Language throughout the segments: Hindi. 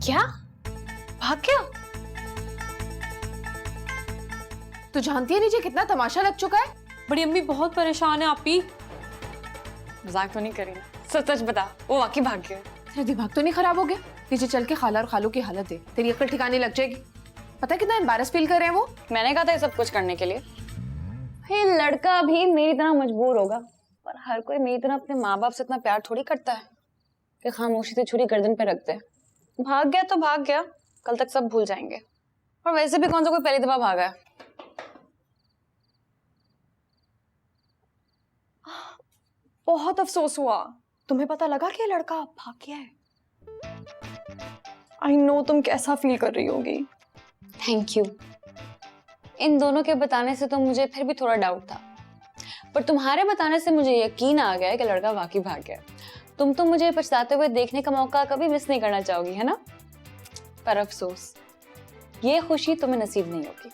क्या? भाग गया? तू जानती है नीचे कितना तमाशा लग चुका है? बड़ी अम्मी बहुत परेशान है आपी। मजाक तो नहीं करी ना? सच सच बता, वो वाकई भाग गया? तेरा दिमाग तो नहीं खराब हो गया? नीचे चल के खाला और खालू की हालत देख, तेरी अक्ल ठिकाने लग जाएगी। पता है कितना एम्बैरस फील कर रहे हैं वो? मैंने कहा था ये सब कुछ करने के लिए। ये लड़का भी मेरी तरह मजबूर होगा, पर हर कोई मेरी तरह अपने माँ बाप से इतना प्यार थोड़ी करता है कि खामोशी से छुरी गर्दन पे रख दे। भाग गया तो भाग गया, कल तक सब भूल जाएंगे। और वैसे भी कौन सा कोई पहली दफा भागा है। बहुत अफसोस हुआ। तुम्हें पता लगा कि ये लड़का भाग गया है? आई नो तुम कैसा फील कर रही होगी। Thank you. इन दोनों के बताने से तो मुझे फिर भी थोड़ा डाउट था, पर तुम्हारे बताने से मुझे यकीन आ गया कि लड़का वाकई भाग गया। तुम तो मुझे पछताते हुए देखने का मौका कभी मिस नहीं करना चाहोगी, है ना? पर अफसोस, ये खुशी तुम्हें नसीब नहीं होगी।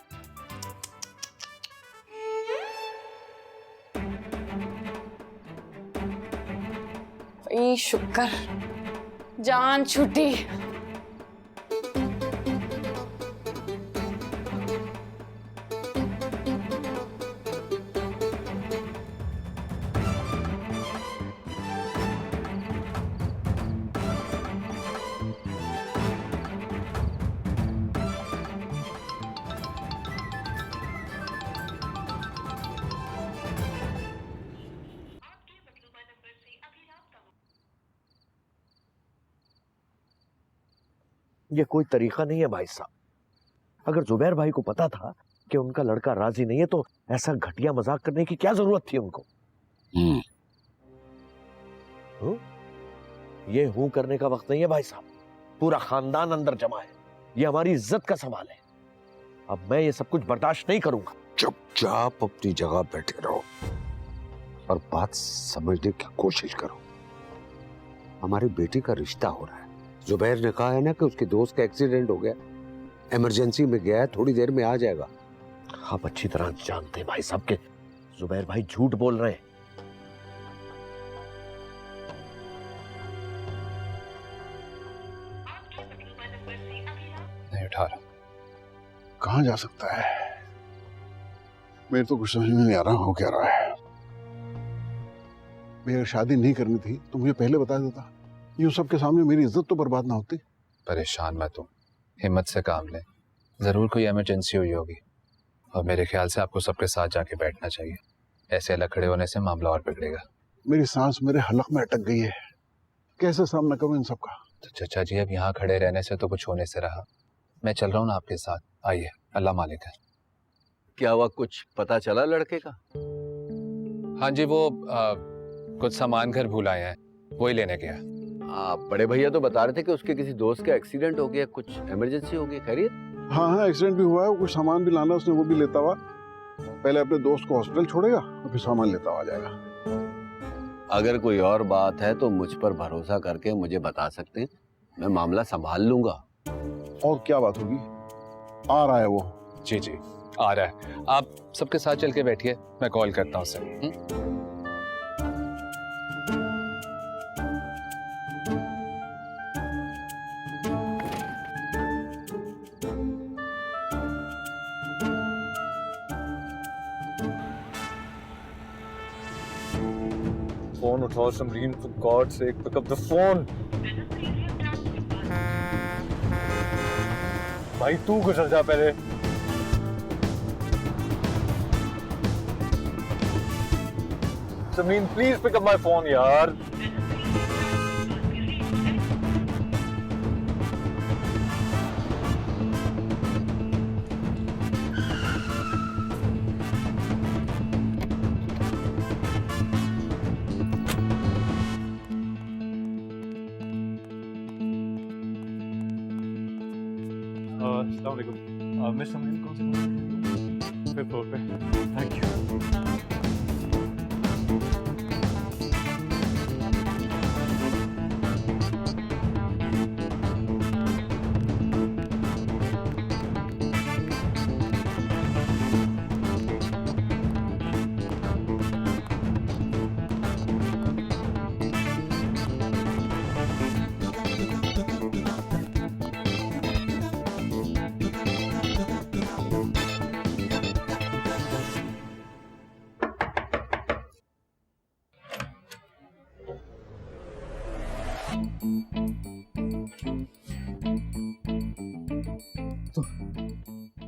शुक्र, जान छूटी। ये कोई तरीका नहीं है भाई साहब। अगर जुबैर भाई को पता था कि उनका लड़का राजी नहीं है तो ऐसा घटिया मजाक करने की क्या जरूरत थी उनको? ये हूं करने का वक्त नहीं है भाई साहब। पूरा खानदान अंदर जमा है, ये हमारी इज्जत का सवाल है। अब मैं ये सब कुछ बर्दाश्त नहीं करूंगा। चुपचाप अपनी जगह बैठे रहो और बात समझने की कोशिश करो। हमारी बेटी का रिश्ता हो रहा है। जुबैर ने कहा है ना कि उसके दोस्त का एक्सीडेंट हो गया, इमरजेंसी में गया है, थोड़ी देर में आ जाएगा। आप अच्छी तरह जानते हैं भाई साहब के जुबैर भाई झूठ बोल रहे हैं। नहीं उठा रहा। कहाँ जा सकता है? मेरे तो कुछ समझ में नहीं आ रहा हो क्या रहा है। मेरी शादी नहीं करनी थी तो मुझे पहले बता देता, यूं सबके सामने मेरी इज्जत तो बर्बाद ना होती। परेशान मत हो, हिम्मत से काम ले। जरूर कोई इमरजेंसी हुई होगी और मेरे ख्याल से आपको सबके साथ जाके बैठना चाहिए। ऐसे अलग खड़े होने से मामला और बिगड़ेगा। मेरी सांस मेरे हलक में अटक गई है, कैसे सामना करूं इन सबका? तो चाचा जी, अब यहाँ खड़े रहने से तो कुछ होने से रहा। मैं चल रहा हूँ ना आपके साथ, आइए। अल्लाह मालिक है। क्या हुआ, कुछ पता चला लड़के का? हाँ जी, वो कुछ सामान घर भूल आए हैं, वही लेने गया। बड़े भैया तो बता रहे थे कि उसके किसी दोस्त का एक्सीडेंट हो गया, कुछ इमरजेंसी हो गई। खैरियत? हाँ, एक्सीडेंट भी हुआ है, कुछ सामान भी लाना उसने, वो भी लेता हुआ। पहले अपने दोस्त को हॉस्पिटल छोड़ेगा और फिर सामान लेता हुआ जाएगा। अगर कोई और बात है तो मुझ पर भरोसा करके मुझे बता सकते हैं, मैं मामला संभाल लूंगा। और क्या बात होगी? आ रहा है वो। जी जी, आ रहा है। आप सबके साथ चल के बैठिए, मैं कॉल करता हूँ उसे। फोन उठाओ Samreen, for God's sake, pick up the phone. भाई तू गुजर जा पहले। Samreen please pick up my phone यार। अस्सलाम वालेकुम। मिस समरीन कौन सी? 5th फ्लोर पे। Thank you.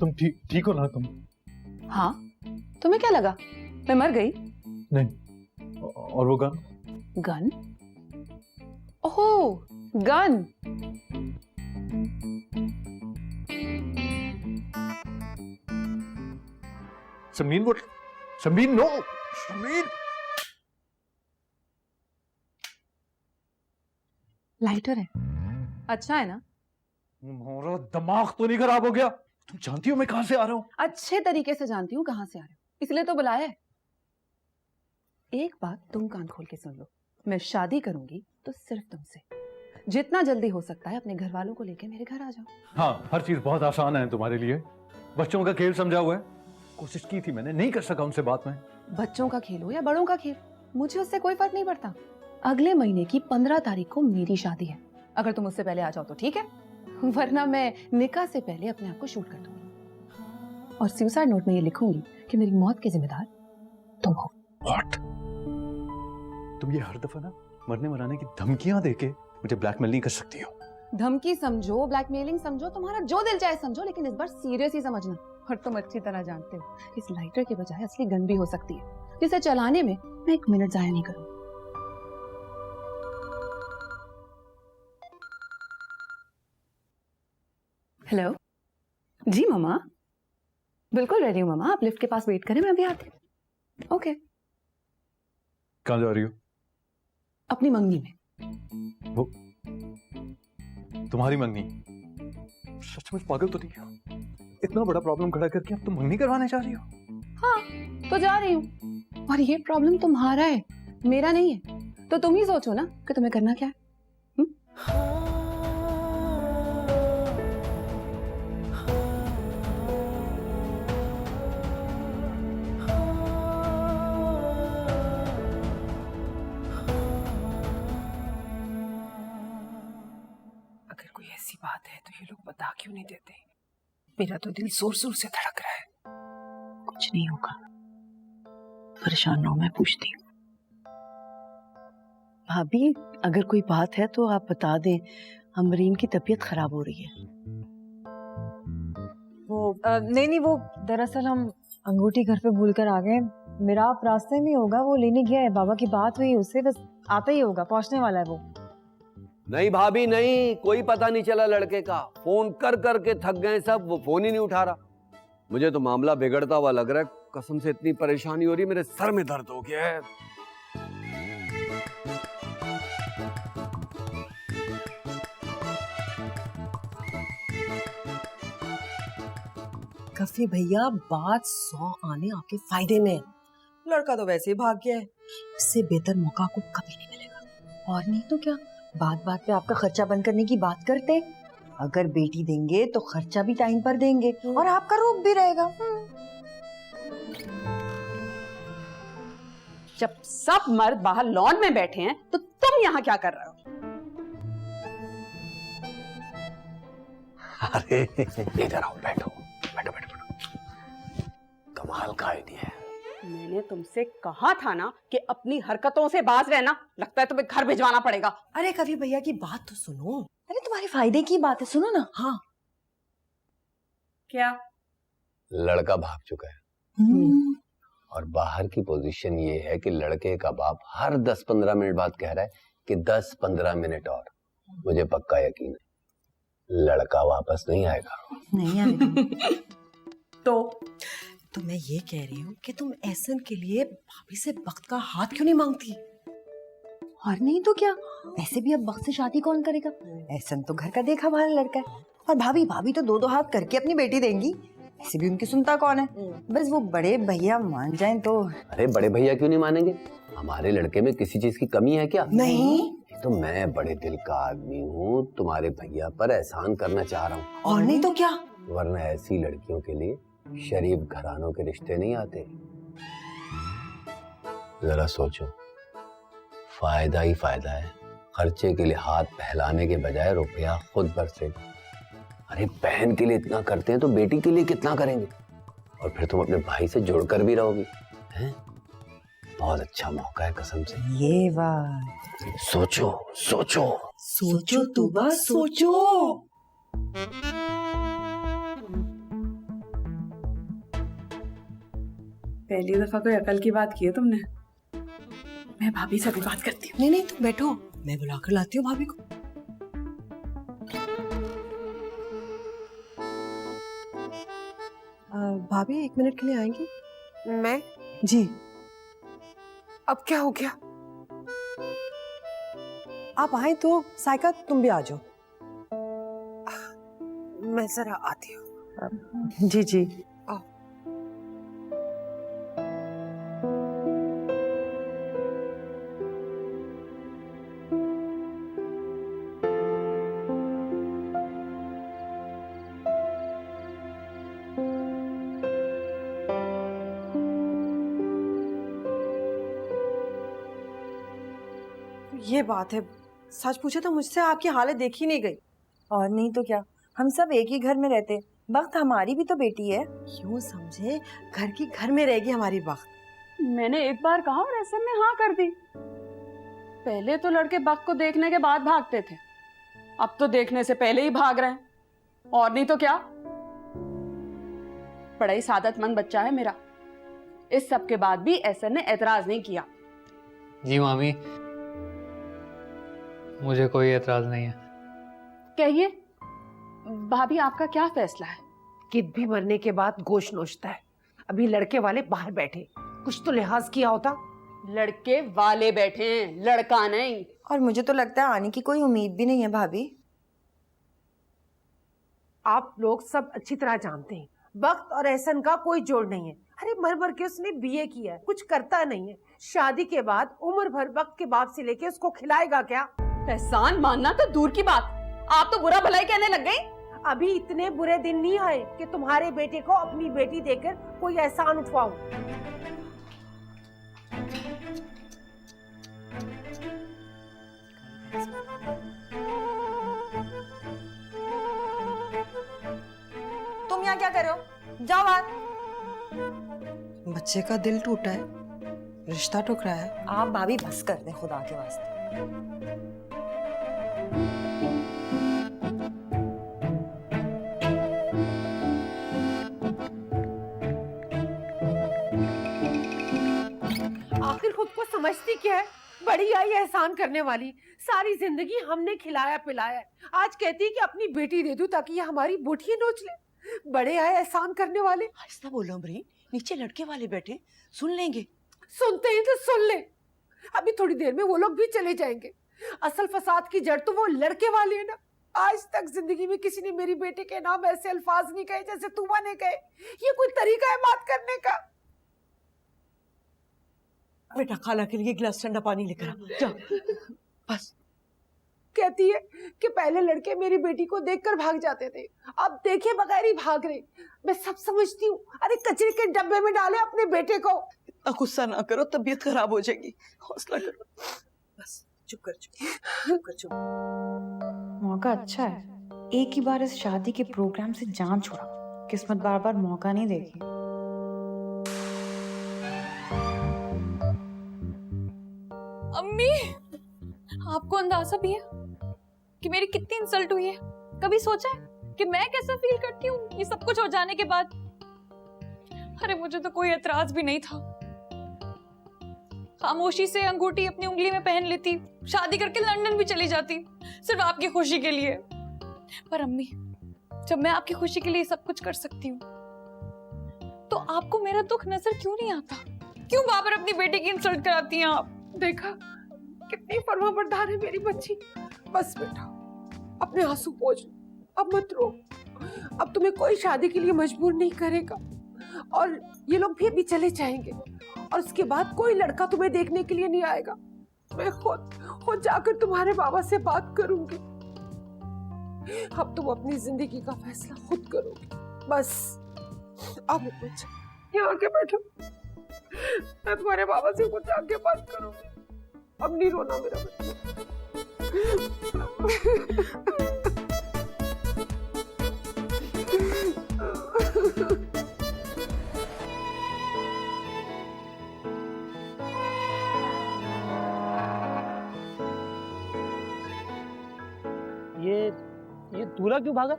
तुम ठीक हो ना तुम? हाँ, तुम्हें क्या लगा मैं मर गई? नहीं। और वो गन? गन? ओह, गन। समीन वो, समीन नो, समीन। लाइटर है, अच्छा है ना? तुम्हारा दिमाग तो नहीं खराब हो गया? तुम जानती हो मैं कहां से आ रहा हूँ? अच्छे तरीके से जानती हूँ कहां से आ रहे हो, इसलिए तो बुलाया है। एक बात तुम कान खोल के सुन लो, मैं शादी करूंगी तो सिर्फ तुमसे। जितना जल्दी हो सकता है अपने घर वालों को लेके मेरे घर आ जाओ। हाँ, हर चीज बहुत आसान है तुम्हारे लिए। बच्चों का खेल समझा हुआ है। कोशिश की थी मैंने, नहीं कर सका उनसे बात में। बच्चों का खेल हो या बड़ों का खेल, मुझे उससे कोई फर्क नहीं पड़ता। अगले महीने की 15 तारीख को मेरी शादी है। अगर तुम उससे पहले आ जाओ तो ठीक है, वरना मैं निकाह से पहले अपने आप को शूट कर दूंगी और सुसाइड नोट में ये लिखूंगी कि मेरी मौत के जिम्मेदार तुम हो। What? तुम ये हर दफा ना मरने मराने की धमकियां देके मुझे ब्लैकमेल नहीं कर सकती हो। धमकी समझो, ब्लैकमेलिंग समझो, तुम्हारा जो दिल चाहे समझो, लेकिन इस बार सीरियस ही समझना। और तुम अच्छी तरह जानते हो इस लाइटर के बजाय असली गन भी हो सकती है, जिसे चलाने में मैं 1 मिनट जाया नहीं करूंगी। हेलो जी मामा, बिल्कुल रेडी हूँ मामा, आप लिफ्ट के पास वेट करें, मैं अभी आती हूँ। ओके। कहाँ जा रही हो? अपनी मंगनी में। वो तुम्हारी मंगनी? सचमुच पागल तो नहीं हो? इतना बड़ा प्रॉब्लम खड़ा करके अब तुम मंगनी करवाने जा रही हो? हाँ, तो जा रही हूँ। और ये प्रॉब्लम तुम्हारा है, मेरा नहीं है। तो तुम ही सोचो ना कि तुम्हें करना क्या है। अगर कोई ऐसी बात है तो ये लोग बता क्यों नहीं देते? मेरा तो दिल जोर जोर से धड़क रहा है। कुछ नहीं होगा, परेशान ना हो, मैं पूछती हूँ। भाभी, अगर कोई बात है तो आप बता दें, अमरीन की तबीयत खराब हो रही है। वो नहीं, वो दरअसल हम अंगूठी घर पे भूल कर आ गए। मेरा आप रास्ते में होगा, वो लेने गया है। बाबा की बात हुई उससे, बस आता ही होगा, पहुंचने वाला है वो। नहीं भाभी नहीं, कोई पता नहीं चला लड़के का। फोन कर करके थक गए सब, वो फोन ही नहीं उठा रहा। मुझे तो मामला बिगड़ता हुआ लग रहा है। कसम से इतनी परेशानी हो रही है, मेरे सर में दर्द हो गया है। कफी भैया, बात 100 आने आपके फायदे में। लड़का तो वैसे ही भाग गया है, इससे बेहतर मौका को कभी नहीं मिलेगा। और नहीं तो क्या, बात बात पे आपका खर्चा बंद करने की बात करते। अगर बेटी देंगे तो खर्चा भी टाइम पर देंगे और आपका रूप भी रहेगा। जब सब मर्द बाहर लॉन में बैठे हैं तो तुम यहाँ क्या कर रहे हो? अरे इधर आओ, बैठो बैठो बैठो बैठो। कमाल का आइडिया है। मैंने तुमसे कहा था ना कि अपनी हरकतों से बाज रहना। लगता है तुम्हें घर भिजवाना पड़ेगा। अरे कवि भैया की बात तो सुनो। अरे तुम्हारे फायदे की बात है, सुनो ना। हाँ क्या? लड़का भाग चुका है और बाहर की पोजीशन ये है कि लड़के का बाप हर 10-15 मिनट बाद कह रहा है कि 10-15 मिनट और। मुझे पक्का यकीन है लड़का वापस नहीं आएगा। नहीं आएगा। तो मैं ये कह रही हूँ कि तुम एहसन के लिए भाभी से वक्त का हाथ क्यों नहीं मांगती? और नहीं तो क्या, वैसे भी अब वक्त से शादी कौन करेगा? एहसन तो घर का देखा भाला लड़का है, और भाभी तो 2-2 हाथ करके अपनी बेटी देंगी। ऐसे भी उनकी सुनता कौन है? बस वो बड़े भैया मान जाएं तो। अरे बड़े भैया क्यों नहीं मानेंगे? हमारे लड़के में किसी चीज की कमी है क्या? नहीं तो मैं बड़े दिल का आदमी हूँ, तुम्हारे भैया पर एहसान करना चाह रहा हूँ। और नहीं तो क्या, वरना ऐसी लड़कियों के लिए शरीफ घरानों के रिश्ते नहीं आते। जरा सोचो, फायदा ही फायदा है। खर्चे के लिए हाथ फैलाने के बजाय रुपया खुद बरसे। अरे बहन के लिए इतना करते हैं तो बेटी के लिए कितना करेंगे? और फिर तुम अपने भाई से जुड़कर भी रहोगी। हैं? बहुत अच्छा मौका है कसम से। ये बात। सोचो सोचो सोचो तो बस सोचो। पहली दफा कोई अकल की बात की है तुमने। मैं भाभी से भी बात करती हूँ। नहीं नहीं, तुम बैठो, मैं बुला कर लाती हूँ भाभी को। भाभी 1 मिनट के लिए आएंगी? मैं? जी। अब क्या हो गया? आप आए तो साइका तुम भी आ जाओ। मैं जरा आती हूँ। जी जी। ये बात है, सच पूछे तो मुझसे आपकी हालत देखी नहीं गई। और नहीं तो क्या, हम सब एक ही घर में रहते, वक्त हमारी भी तो बेटी है। यूं समझे घर की घर में रहेगी हमारी वक्त। मैंने एक बार कहा और ऐसे में हाँ कर दी। पहले तो लड़के बक को देखने के बाद भागते थे, अब तो देखने से पहले ही भाग रहे हैं। और नहीं तो क्या, बड़ा ही सादतमंद बच्चा है मेरा। इस सब के बाद भी एसर ने एतराज नहीं किया। जी मामी, मुझे कोई एतराज नहीं है। कहिए भाभी, आपका क्या फैसला है? किद भी मरने के बाद गोश्त नोचता है। अभी लड़के वाले बाहर बैठे, कुछ तो लिहाज किया होता। लड़के वाले बैठे हैं, लड़का नहीं। और मुझे तो लगता है आने की कोई उम्मीद भी नहीं है भाभी। आप लोग सब अच्छी तरह जानते हैं, वक्त और एहसन का कोई जोड़ नहीं है। अरे मर मर के उसने बीए किया है, कुछ करता नहीं है। शादी के बाद उम्र भर वक्त के बाप से लेके उसको खिलाएगा क्या? एहसान मानना तो दूर की बात, आप तो बुरा भलाई कहने लग गई। अभी इतने बुरे दिन नहीं आए कि तुम्हारे बेटे को अपनी बेटी देकर कोई एहसान उठवाऊं। तुम यहाँ क्या कर रहे हो? जाओ बाहर। बच्चे का दिल टूटा है, रिश्ता टुकड़ा है। आप भाभी बस कर दे खुदा के वास्ते। आखिर खुद को समझती क्या है? बड़ी आई एहसान करने वाली। सारी जिंदगी हमने खिलाया पिलाया है। आज कहती है कि अपनी बेटी दे दूं ताकि ये हमारी बोटियां नोच ले। बड़े आए एहसान करने वाले। आहिस्ता बोलो अमरीन, नीचे लड़के वाले बैठे, सुन लेंगे। सुनते हैं तो सुन ले, अभी थोड़ी देर में वो लोग भी चले जाएंगे। असल फसाद की जड़ तो वो लड़के वाले हैं ना। आज तक जिंदगी में किसी ने मेरी बेटे के नाम ऐसे अल्फाज नहीं कहे जैसे तुमा ने कहे। ये कोई तरीका है बात करने का? बेटा खाला के लिए गिलास ठंडा पानी लेकर आ, जाओ। बस कहती है कि पहले लड़के मेरी बेटी को देखकर भाग जाते थे, अब देखे बगैर ही भाग रहे। मैं सब समझती हूँ। अरे कचरे के डब्बे में डाले अपने बेटे को। इतना गुस्सा ना करो, तबीयत खराब हो जाएगी। हौसला करो, बस चुप कर, चुप कर, चुप। मौका अच्छा है, एक ही बार इस शादी के प्रोग्राम से जान छोड़ा। किस्मत बार बार मौका नहीं देगी। अम्मी, आपको अंदाजा भी है कि मेरी कितनी इंसल्ट हुई है? कभी सोचा है कि मैं कैसा फील करती हूँ ये सब कुछ हो जाने के बाद? अरे मुझे तो कोई एतराज भी नहीं था। खामोशी से अंगूठी अपनी उंगली में पहन लेती, शादी करके लंदन भी चली जाती, सिर्फ आपकी खुशी के लिए। पर अम्मी, जब मैं आपकी खुशी के लिए सब कुछ कर सकती हूँ, तो आपको मेरा दुख नजर क्यों नहीं आता? क्यों बाबर अपनी बेटी की इंसल्ट कराती हैं आप? देखा कितनी फरमाबरदार है मेरी बच्ची। बस बेटा, अपने आंसू पोंछ लो, अब मत रो। अब तुम्हें कोई शादी के लिए मजबूर नहीं करेगा और ये लोग भी अभी चले जाएंगे और उसके बाद कोई लड़का तुम्हें देखने के लिए नहीं आएगा। मैं खुद जाकर तुम्हारे बाबा से बात करूंगी। अब तुम अपनी जिंदगी का फैसला खुद करोगे। बस अब कुछ यहाँ आके बैठो, मैं तुम्हारे बाबा से कुछ आके बात करूंगी। अब नहीं रोना मेरा बच्चा। ये दूल्हा क्यों भागा?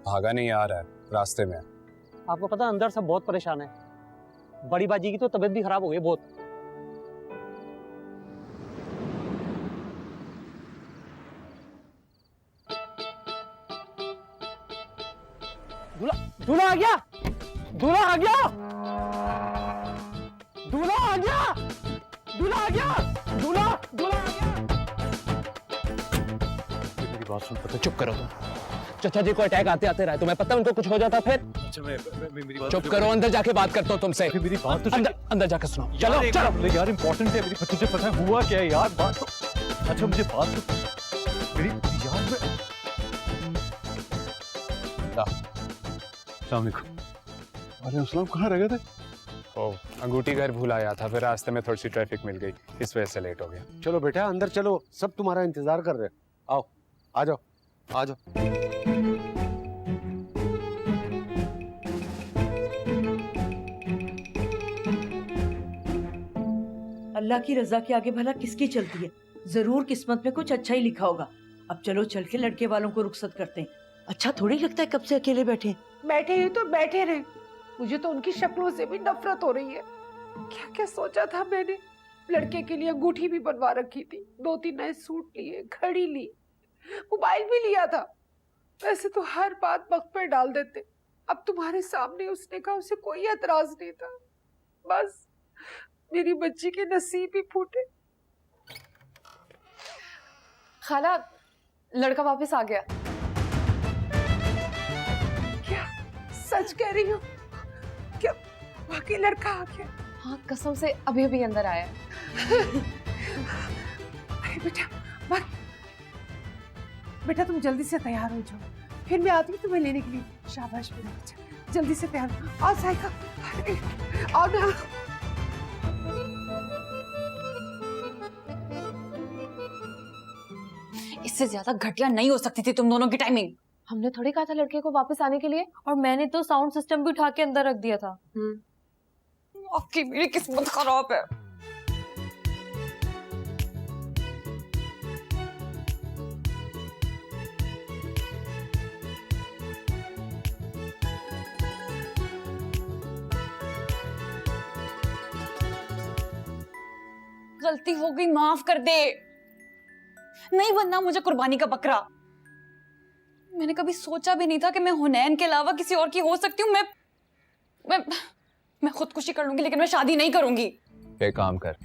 भागा नहीं, आ रहा है, रास्ते में। आपको पता है अंदर सब बहुत परेशान है। बड़ी बाजी की तो तबीयत भी खराब हो गई बहुत। दूल्हा आ गया, दूल्हा आ गया, दूल्हा आ गया, दूल्हा आ गया, दूल्हा दूल्हा आ गया। मेरी बात सुन, पता चुप करो तुम। चाचा जी को अटैक आते आते रहे, तुम्हें पता उनको कुछ हो जाता फिर? अच्छा मेरी बात चुप करो, अंदर जाके बात करता हूँ तुमसे। मेरी बात तो अंदर जाकर सुनो। चलो चलो यार, इम्पोर्टेंट है मेरी, तुझे पता है हुआ क्या है यार, बात तो अच्छा मुझे बात तो मेरी यार में। अस्सलाम वालेकुम। वालेकुम सलाम, कहाँ रह गए थे? अंगूठी घर भूल आया था, फिर रास्ते में थोड़ी सी ट्रैफिक मिल गई, इस वजह से लेट हो गया। चलो बेटा अंदर चलो, सब तुम्हारा इंतजार कर रहे हैं। आओ आ जाओ आ जाओ। अल्लाह की रजा के आगे भला किसकी चलती है? जरूर किस्मत में कुछ अच्छा ही लिखा होगा। अब चलो चल के लड़के वालों को रुखसत करते हैं। अच्छा थोड़ी लगता है कब से अकेले बैठे। बैठे ही तो बैठे रहे, मुझे तो उनकी शक्लों से भी नफरत हो रही है। क्या क्या सोचा था मैंने। लड़के के लिए अंगूठी भी बनवा रखी थी, 2-3 नए सूट लिए, घड़ी ली, मोबाइल भी लिया था। वैसे तो हर बात वक्त पर डाल देते, अब तुम्हारे सामने उसने कहा उसे कोई एतराज नहीं था। बस मेरी बच्ची के नसीब ही फूटे। खाला, लड़का वापस आ गया। क्या सच कह रही हो? क्या वाकई लड़का आ गया? हाँ कसम से अभी अभी अंदर आया। अरे बेटा बस बेटा तुम जल्दी से तैयार हो जाओ, फिर मैं आती हूँ तुम्हें लेने के लिए। शाबाश मेरा बच्चा, जल्दी से तैयार हो। आओ साइका, आओ ना। इससे ज्यादा घटिया नहीं हो सकती थी तुम दोनों की टाइमिंग। हमने थोड़ी कहा था लड़के को वापस आने के लिए, और मैंने तो साउंड सिस्टम भी उठा के अंदर रख दिया था। आपकी मेरी किस्मत खराब है। गलती हो गई, माफ कर दे। नहीं बनना मुझे कुर्बानी का बकरा। मैंने कभी सोचा भी नहीं था कि मैं हुनैन के अलावा किसी और की हो सकती हूँ। मैं खुदकुशी कर लूंगी, लेकिन मैं शादी नहीं करूंगी। एक काम कर,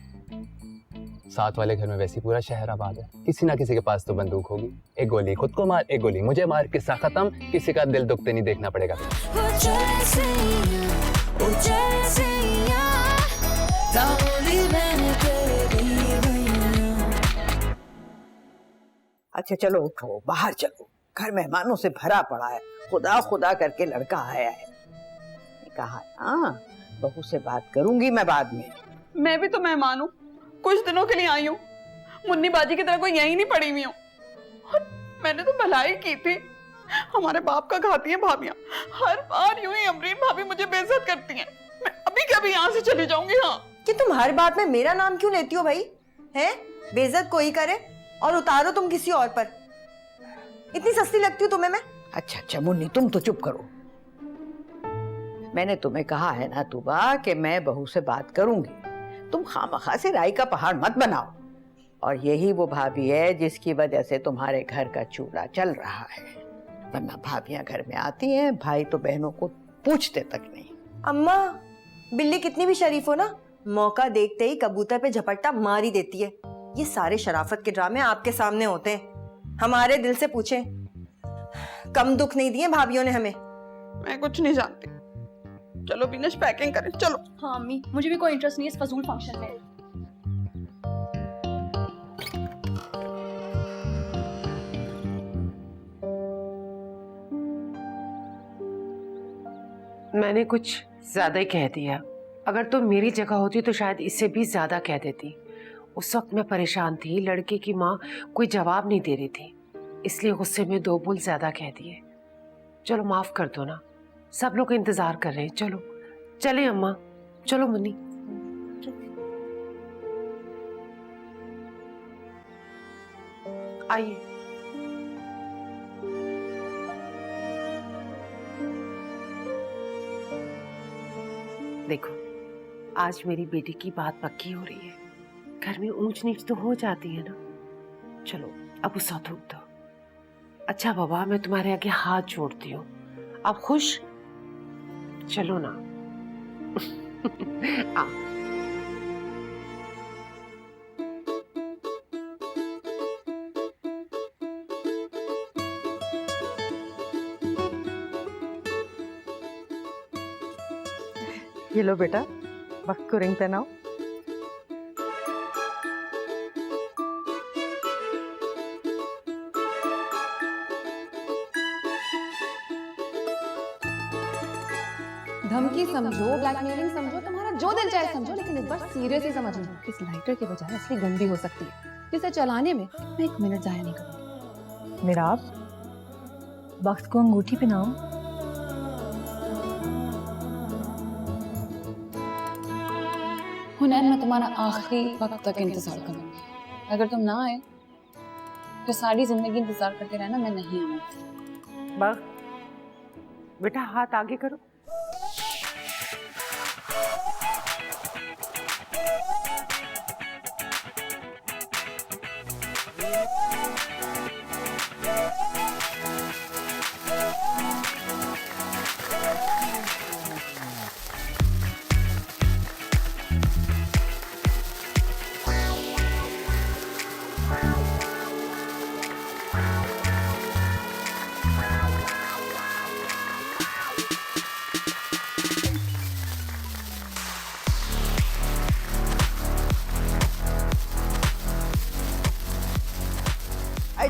साथ वाले घर में वैसे पूरा शहर आबाद है, किसी ना किसी के पास तो बंदूक होगी। एक गोली खुद को मार, एक गोली मुझे मार, किस्सा खत्म, किसी का दिल दुखते नहीं देखना पड़ेगा। अच्छा चलो उठो, बाहर चलो, घर मेहमानों से भरा पड़ा है। खुदा खुदा करके लड़का आया है। कहा हाँ बहू से बात करूंगी मैं बाद में। मैं भी तो मेहमान हूँ, कुछ दिनों के लिए आई हूँ। मुन्नी बाजी की तरह कोई यहीं नहीं पड़ी हुई हूँ। मैंने तो भलाई की थी। हमारे बाप का खाती है भाभियाँ, हर बार यूं ही अमरीन भाभी मुझे बेइज्जत करती हैं। मैं अभी कभी यहाँ से चली जाऊंगी। हाँ कि तुम हर बात में मेरा नाम क्यों लेती हो भाई? हैं? बेइज्जत कोई करे और उतारो तुम किसी और पर। इतनी सस्ती लगती हूँ तुम्हें मैं? अच्छा अच्छा मुन्नी तुम तो चुप करो। मैंने तुम्हें कहा है ना तुबा कि मैं बहू से बात करूंगी। तुम खामखा से राई का पहाड़ मत बनाओ। और यही वो भाभी है जिसकी वजह से तुम्हारे घर का चूल्हा चल रहा है। वरना भाभियां घर में आती हैं, भाई तो बहनों को पूछते तक नहीं। अम्मा बिल्ली कितनी भी शरीफ हो ना, मौका देखते ही कबूतर पे झपट्टा मार ही देती है। ये सारे शराफत के ड्रामे आपके सामने होते हैं। हमारे दिल से पूछें, कम दुख नहीं दिए भाभियों ने हमें। मैं कुछ नहीं जानती। चलो बिनेश पैकिंग करें, चलो। हाँ अम्मी, मुझे भी कोई इंटरेस्ट नहीं है इस फजूल फंक्शन में। मैंने कुछ ज्यादा ही कह दिया। अगर तुम मेरी जगह होती तो शायद इससे भी ज्यादा कह देती। उस वक्त मैं परेशान थी, लड़के की माँ कोई जवाब नहीं दे रही थी, इसलिए गुस्से में 2 बोल ज्यादा कह दिए। चलो माफ कर दो ना, सब लोग इंतजार कर रहे हैं। चलो चले अम्मा, चलो मुन्नी। आइए। देखो आज मेरी बेटी की बात पक्की हो रही है। घर में ऊंच नीच तो हो जाती है ना। चलो अब गुस्सा थूक दो। अच्छा बाबा, मैं तुम्हारे आगे हाथ जोड़ती हूँ, आप खुश? चलो ना। आ। ये लो बेटा, वक्त को रिंग पहनाओ। धमकी समझो, ब्लैकमेलिंग समझो, तुम्हारा जो दिल चाहे समझो, लेकिन इस बार सीरियस ही समझना। इस लाइटर के बजाय असली गन भी हो सकती है, जिसे चलाने में मैं 1 मिनट जाया नहीं करूंगी। मेरा आप वक्त को अंगूठी पहनाओ। हुनैन, मैं तुम्हारा आखिरी वक्त तक इंतजार करूंगी। अगर तुम ना आए तो सारी जिंदगी इंतजार करते रहना, मैं नहीं आऊंगी। वक्त, बेटा हाथ आगे करो।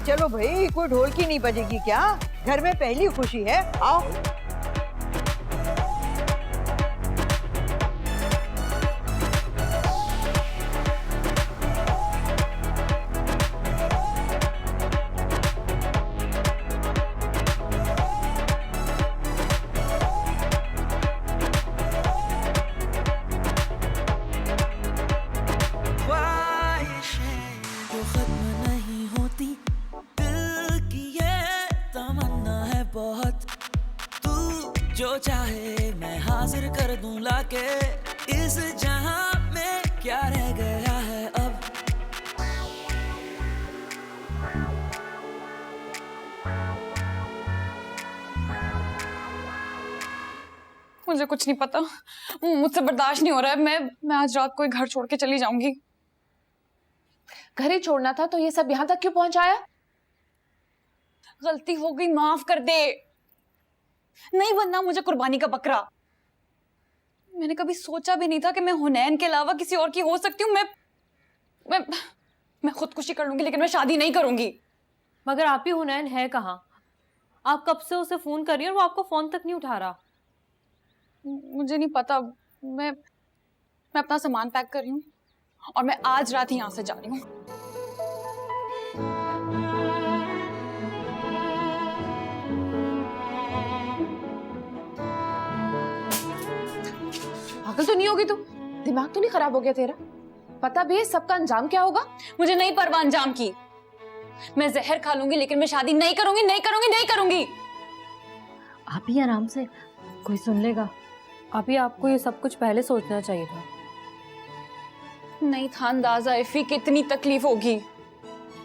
चलो भाई, कोई ढोलकी नहीं बजेगी क्या? घर में पहली खुशी है, आओ। जो चाहे मैं हाजिर कर दूं लाके, इस जहां में क्या रह गया है अब। मुझे कुछ नहीं पता, मुझसे बर्दाश्त नहीं हो रहा है। मैं आज रात को घर छोड़ के चली जाऊंगी। घर ही छोड़ना था तो ये सब यहाँ तक क्यों पहुंचाया? गलती हो गई, माफ कर दे। नहीं बनना मुझे कुर्बानी का बकरा। मैंने कभी सोचा भी नहीं था कि मैं हुनैन के अलावा किसी और की हो सकती हूँ। मैं खुदकुशी कर लूंगी, लेकिन मैं शादी नहीं करूंगी। मगर आप ही हुनैन है कहाँ? आप कब से उसे फोन कर रही हैं और वो आपको फोन तक नहीं उठा रहा। मुझे नहीं पता। मैं अपना सामान पैक कर रही हूँ और मैं आज रात ही यहाँ से जा रही हूँ। पागल तो नहीं होगी तू? दिमाग तो नहीं खराब हो गया तेरा? पता भी है सबका अंजाम क्या होगा? मुझे नहीं परवाह अंजाम की। मैं जहर खा लूंगी, लेकिन मैं शादी नहीं करूंगी, नहीं करूंगी, नहीं करूंगी। आप ही आराम से, कोई सुन लेगा। आप ही, आपको ये सब कुछ पहले सोचना चाहिए था। नहीं था अंदाजा इफी कि इतनी तकलीफ होगी।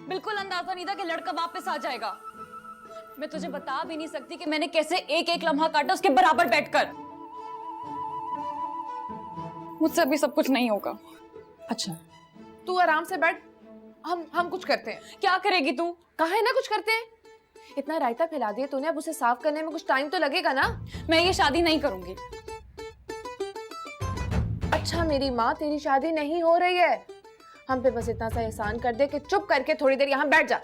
बिल्कुल अंदाजा नहीं था कि लड़का वापस आ जाएगा। मैं तुझे बता भी नहीं सकती कि मैंने कैसे एक एक लम्हा काटा उसके बराबर बैठकर। मुझसे अभी सब कुछ नहीं होगा। अच्छा, तू आराम से बैठ, हम कुछ करते हैं। क्या करेगी तू? कहा है ना कुछ करते हैं। इतना रायता फैला दिया तूने, अब उसे साफ करने में कुछ टाइम तो लगेगा ना। मैं ये शादी नहीं करूंगी। अच्छा मेरी माँ, तेरी शादी नहीं हो रही है। हम पे बस इतना सा एहसान कर दे कि चुप करके थोड़ी देर यहाँ बैठ जा।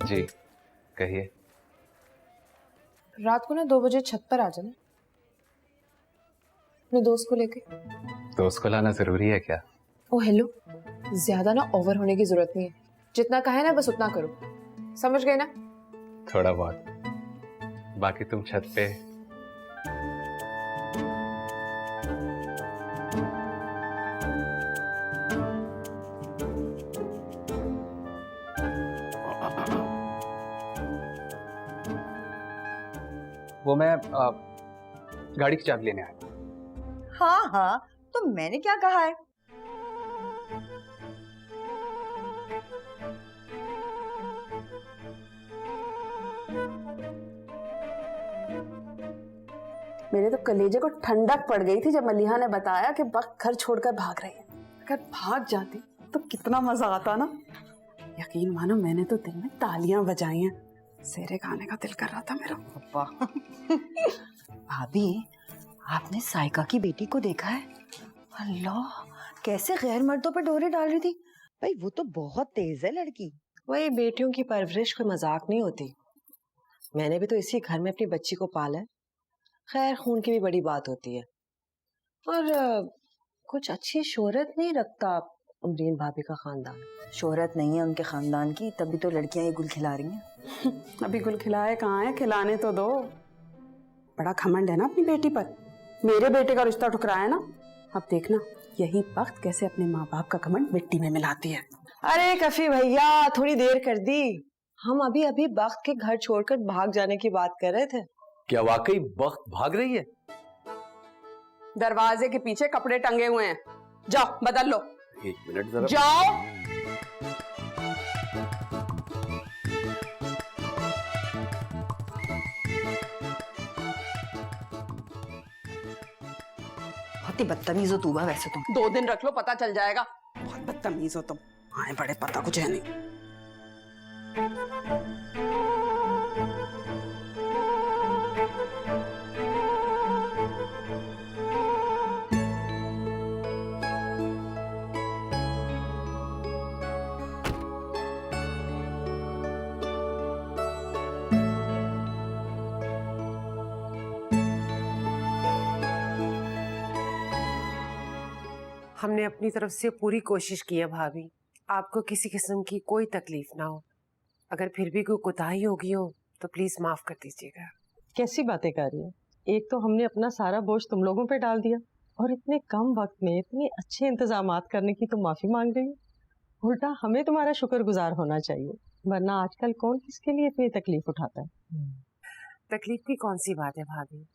जी कहिए। रात को ना 2 बजे छत पर आ जाना अपने दोस्त को लेके। दोस्त को लाना जरूरी है क्या? ओ हेलो, ज्यादा ना ओवर होने की जरूरत नहीं है, जितना कहा है ना बस उतना करो, समझ गए ना? थोड़ा बहुत, बाकी तुम छत पे। वो मैं गाड़ी की चाबी लेने आया। हाँ हाँ, तो मैंने क्या कहा है? मेरे तो कलेजे को ठंडक पड़ गई थी जब मलिहा ने बताया कि वक्त घर छोड़कर भाग रही है। अगर भाग जाती तो कितना मजा आता ना। यकीन मानो मैंने तो दिल में तालियां बजाई हैं, सेरे गाने का दिल कर रहा था मेरा। भाभी, आपने साइका की बेटी को देखा है? अल्लाह, कैसे गैर मर्दों पर डोरे डाल रही थी। भाई वो तो बहुत तेज है लड़की। वही बेटियों की परवरिश कोई मजाक नहीं होती। मैंने भी तो इसी घर में अपनी बच्ची को पाला है। खैर खून की भी बड़ी बात होती है। और कुछ अच्छी शोहरत नहीं रखता अमरीन भाभी का खानदान। शोहरत नहीं है उनके खानदान की, तभी तो लड़कियां ये गुल खिला रही हैं। अभी गुल खिलाए कहाँ है, खिलाने तो दो। बड़ा घमंड है ना अपनी बेटी पर। मेरे बेटे का रिश्ता ठुकराया ना, अब देखना यही वक्त कैसे अपने माँ बाप का घमंड मिट्टी में मिलाती है। अरे कफी भैया, थोड़ी देर कर दी। हम अभी अभी वक्त के घर छोड़कर भाग जाने की बात कर रहे थे। क्या वाकई वक्त भाग रही है? दरवाजे के पीछे कपड़े टंगे हुए हैं, जाओ बदल लो। 1 मिनट जरा। जाओ। बहुत ही बदतमीज हो तू बा, वैसे तुम। 2 दिन रख लो, पता चल जाएगा। बहुत बदतमीज हो तुम। आए बड़े पता कुछ है नहीं। हमने अपनी तरफ से पूरी कोशिश की है भाभी, आपको किसी किस्म की कोई तकलीफ ना हो। अगर फिर भी कोई कोताही होगी हो तो प्लीज माफ कर दीजिएगा। कैसी बातें कर रही हो? एक तो हमने अपना सारा बोझ तुम लोगों पे डाल दिया, और इतने कम वक्त में इतने अच्छे इंतजामात करने की तुम माफी मांग रही हो। उल्टा हमें तुम्हारा शुक्रगुजार होना चाहिए, वरना आजकल कौन किसके लिए इतनी तकलीफ उठाता है। तकलीफ की कौन सी बात है भाभी,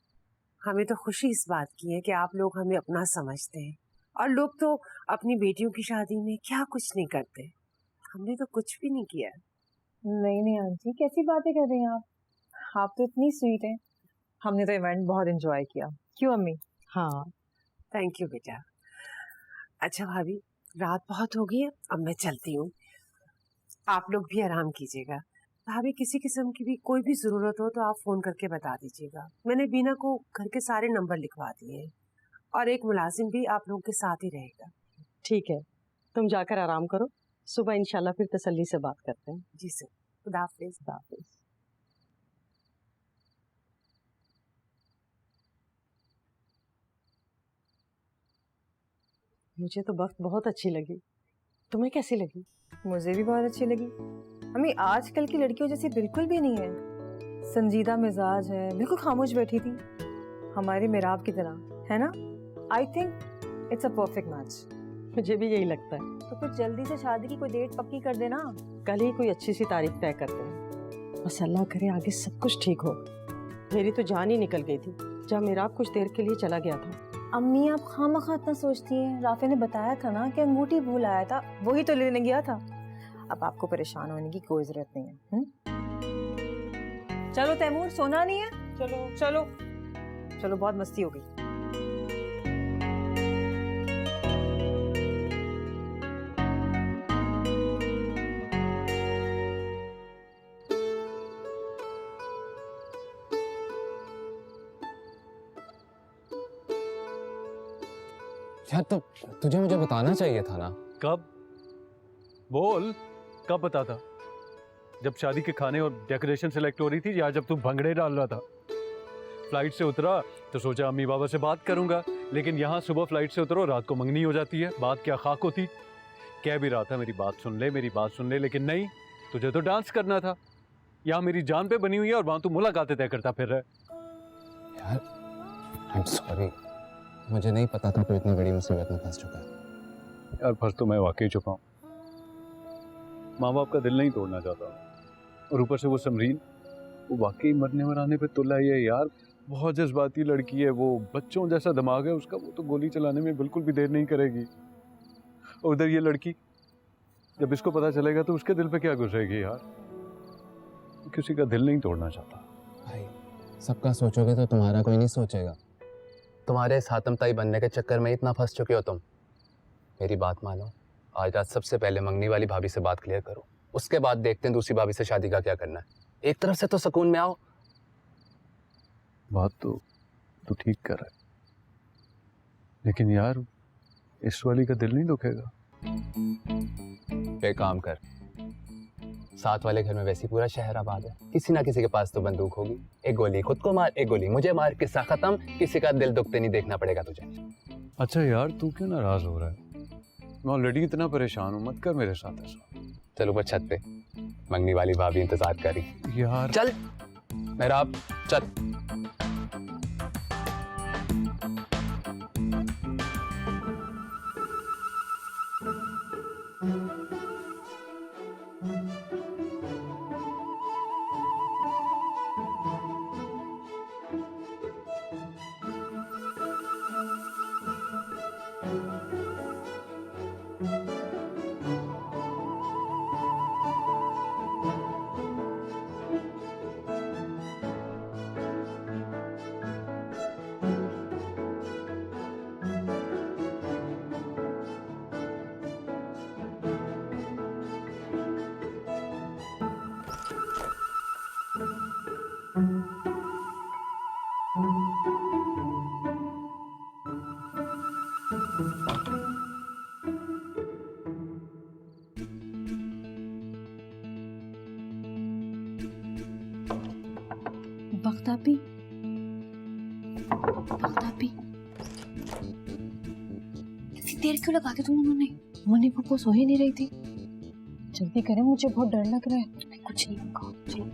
हमें तो खुशी इस बात की है कि आप लोग हमें अपना समझते हैं। और लोग तो अपनी बेटियों की शादी में क्या कुछ नहीं करते, हमने तो कुछ भी नहीं किया। नहीं नहीं आंटी, कैसी बातें कर रही हैं आप तो इतनी स्वीट हैं। हमने तो इवेंट बहुत एंजॉय किया, क्यों अम्मी? हाँ थैंक यू बेटा। अच्छा भाभी, रात बहुत हो गई है, अब मैं चलती हूँ, आप लोग भी आराम कीजिएगा। भाभी किसी किस्म की भी कोई भी जरूरत हो तो आप फोन करके बता दीजिएगा। मैंने बीना को घर के सारे नंबर लिखवा दिए हैं, और एक मुलाजिम भी आप लोगों के साथ ही रहेगा। ठीक है, तुम जाकर आराम करो, सुबह इंशाल्लाह फिर तसल्ली से बात करते हैं। जी सर, खुदा हाफिज़। खुदा हाफिज़। मुझे तो वक्त बहुत अच्छी लगी, तुम्हें कैसी लगी? मुझे भी बहुत अच्छी लगी। अम्मी आजकल की लड़कियों जैसी बिल्कुल भी नहीं है, संजीदा मिजाज है, बिल्कुल खामोश बैठी थी, हमारी मेराब की तरह, है ना? I think it's a perfect match. मुझे भी यही लगता है। तो फिर जल्दी से शादी की कोई डेट पक्की कर देना। कल ही कोई अच्छी सी तारीख तय करते हैं, बस अल्लाह करे आगे सब कुछ ठीक हो। मेरी तो जान ही निकल गई थी जब मेराब कुछ देर के लिए चला गया था। अम्मी आप खामखा इतना सोचती हैं, राफे ने बताया था ना कि अंगूठी भूल आया था, वही तो लेने गया था। अब आपको परेशान होने की कोई जरूरत नहीं है। चलो तैमूर, सोना नहीं है? चलो चलो चलो, बहुत मस्ती हो गई। यार तो तुझे मुझे बताना चाहिए था ना। कब? बोल, कब बताता? जब शादी के खाने और डेकोरेशन सेलेक्ट हो रही थी या जब तू भंगड़े डाल रहा था? फ्लाइट से उतरा तो सोचा अम्मी बाबा से बात करूंगा, लेकिन यहाँ सुबह फ्लाइट से उतरो रात को मंगनी हो जाती है। बात क्या खाक होती। कह भी रहा था मेरी बात सुन ले, मेरी बात सुन ले, लेकिन नहीं, तुझे तो डांस करना था। यहाँ मेरी जान पे बनी हुई है और वहां तू मुलाकातें तय करता फिर रहा है। यार आई एम सॉरी, मुझे नहीं पता था तो इतनी बड़ी मुसीबत में फंस चुका है। यार फंस तो मैं वाकई चुका हूँ। माँ बाप का दिल नहीं तोड़ना चाहता हूँ, और ऊपर से वो समरीन, वो वाकई मरने मराने पे तुला ही है यार। बहुत जज्बाती लड़की है वो, बच्चों जैसा दिमाग है उसका, वो तो गोली चलाने में बिल्कुल भी देर नहीं करेगी। और उधर ये लड़की, जब इसको पता चलेगा तो उसके दिल पे क्या गुजरेगी यार। किसी का दिल नहीं तोड़ना चाहता। भाई सबका सोचोगे तो तुम्हारा कोई नहीं सोचेगा। तुम्हारे इस हातमताई बनने के चक्कर में इतना फंस चुके हो तुम। मेरी बात मानो, आज रात सबसे पहले मंगनी वाली भाभी से बात क्लियर करो, उसके बाद देखते हैं दूसरी भाभी से शादी का क्या करना है। एक तरफ से तो सुकून में आओ। बात तो तू ठीक कर रहा है, लेकिन यार इस वाली का दिल नहीं दुखेगा। एक काम कर, साथ वाले घर में वैसे पूरा शहर आबाद है, किसी ना किसी के पास तो बंदूक होगी। एक गोली खुद को मार, एक गोली मुझे मार, किस्सा खत्म। किसी का दिल दुखते नहीं देखना पड़ेगा तुझे। अच्छा यार तू क्यों नाराज हो रहा है? मैं ऑलरेडी इतना परेशान हूँ, मत कर मेरे साथ ऐसा। चलो ऊपर छत पे, मंगनी वाली भाभी इंतजार कर रही। यार चल मेरा, आप चल। बख्तापी, बख्तापी, इतनी देर क्यों लगा दी तुम उन्होंने? मोनी पप्पो सो ही नहीं रही थी। जल्दी करें, मुझे बहुत डर लग रहा है। कुछ नहीं होगा, चलो।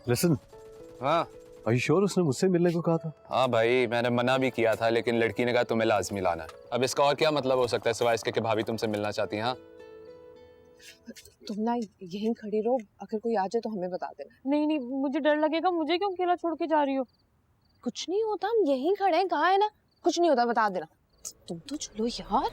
लिसन, हाँ आर यू श्योर उसने मुझसे मिलने को कहा था? हाँ भाई, मैंने मना भी किया था, लेकिन लड़की ने कहा तुम्हें लाजमी लाना है। अब इसका और क्या मतलब हो सकता है सिवाय इसके कि भाभी तुमसे मिलना चाहती हैं। हाँ तुम ना यहीं खड़ी रहो, अगर कोई आ जाए तो हमें बता देना। नहीं नहीं, मुझे डर लगेगा। मुझे क्यों अकेला छोड़ के जा रही हो? कुछ नहीं होता, हम यहीं खड़े हैं, कहा है ना, कुछ नहीं होता, बता देना। तुम तो चलो यार।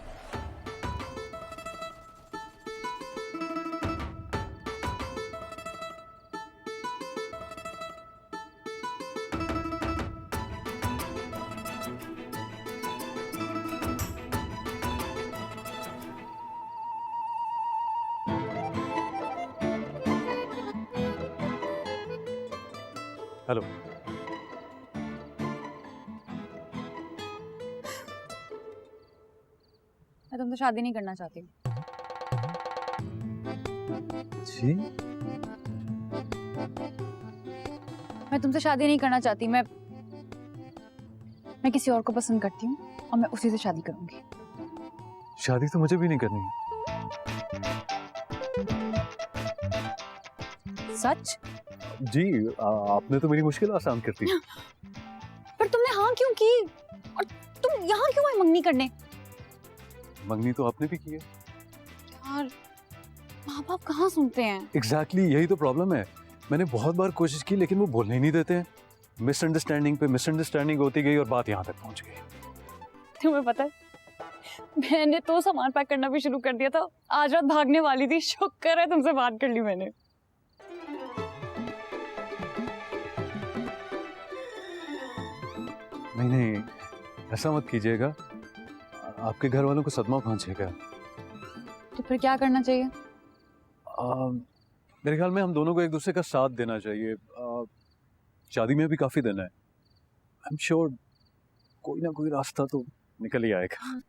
हेलो, मैं तुमसे शादी नहीं करना चाहती। जी मैं तुमसे शादी नहीं करना चाहती। मैं किसी और को पसंद करती हूँ और मैं उसी से शादी करूंगी। शादी तो मुझे भी नहीं करनी है। सच? जी आपने तो मेरी मुश्किल आसान कर दी। पर तुमने हाँ क्यों की? और तुम यहाँ क्यों आए मंगनी करने? मंगनी तो आपने भी की है यार। माँ बाप कहाँ सुनते हैं? एग्जैक्टली यही तो प्रॉब्लम है। मैंने बहुत बार कोशिश की लेकिन वो बोलने ही नहीं देते हैं। मिसअंडरस्टैंडिंग पे मिसअंडरस्टैंडिंग होती गई और बात यहाँ तक पहुँच गई। तुम्हें पता है, मैंने तो सामान पैक करना भी शुरू कर दिया था। आज रात भागने वाली थी, शुक्र है तुमसे बात कर ली मैंने। नहीं नहीं, ऐसा मत कीजिएगा, आपके घर वालों को सदमा पहुंचेगा। तो फिर क्या करना चाहिए? मेरे ख्याल में हम दोनों को एक दूसरे का साथ देना चाहिए। शादी में भी काफी दिन है, आई एम श्योर कोई ना कोई रास्ता तो निकल ही आएगा।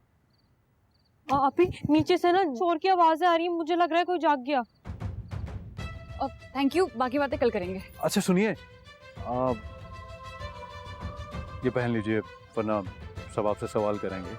आप ही नीचे से ना शोर की आवाजें आ रही है, मुझे लग रहा है कोई जाग गया। थैंक यू, बाकी बातें कल करेंगे। अच्छा सुनिए, ये पहन लीजिए, वरना सब आपसे सवाल करेंगे।